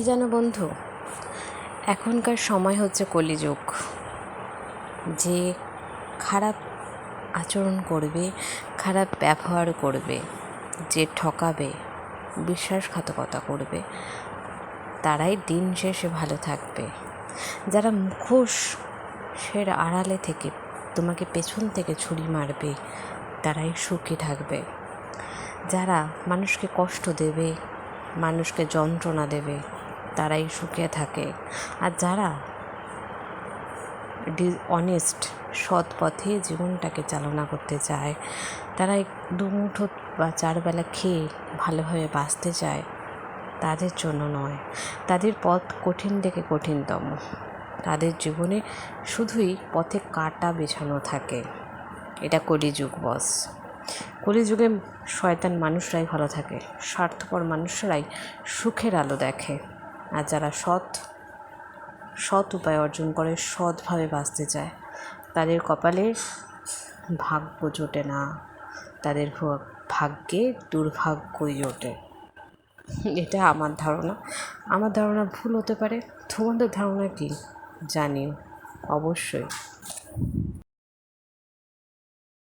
কি জানো বন্ধু, এখনকার সময় হচ্ছে কলিযুগ। যে খারাপ আচরণ করবে, খারাপ ব্যবহার করবে, যে ঠকাবে, বিশ্বাসঘাতকতা করবে, তারাই দিন শেষে ভালো থাকবে। যারা মুখোশের আড়ালে থেকে তোমাকে পেছন থেকে ছুরি মারবে, তারাই সুখী থাকবে। যারা মানুষকে কষ্ট দেবে, মানুষকে যন্ত্রণা দেবে, তারাই সুখে থাকে। আর যারা অনেস্ট, সৎ পথে জীবনটাকে চালনা করতে চায়, তারা দুমুঠো বা চারবেলা খেয়ে ভালোভাবে বাঁচতে চায়, তাদের জন্য নয়। তাদের পথ কঠিন থেকে কঠিনতম। তাদের জীবনে শুধুই পথে কাঁটা বেছানো থাকে। এটা কলিযুগ বস। কলিযুগে শয়তান মানুষরাই ভালো থাকে, স্বার্থপর মানুষরাই সুখের আলো দেখে। আর যারা সৎ উপায় অর্জন করে, সৎভাবে বাঁচতে চায়, তাদের কপালে ভাগ্য জোটে না, তাদের ভাগ্যে দুর্ভাগ্যই জোটে। এটা আমার ধারণা ভুল হতে পারে। তোমাদের ধারণা কি জানিও অবশ্যই।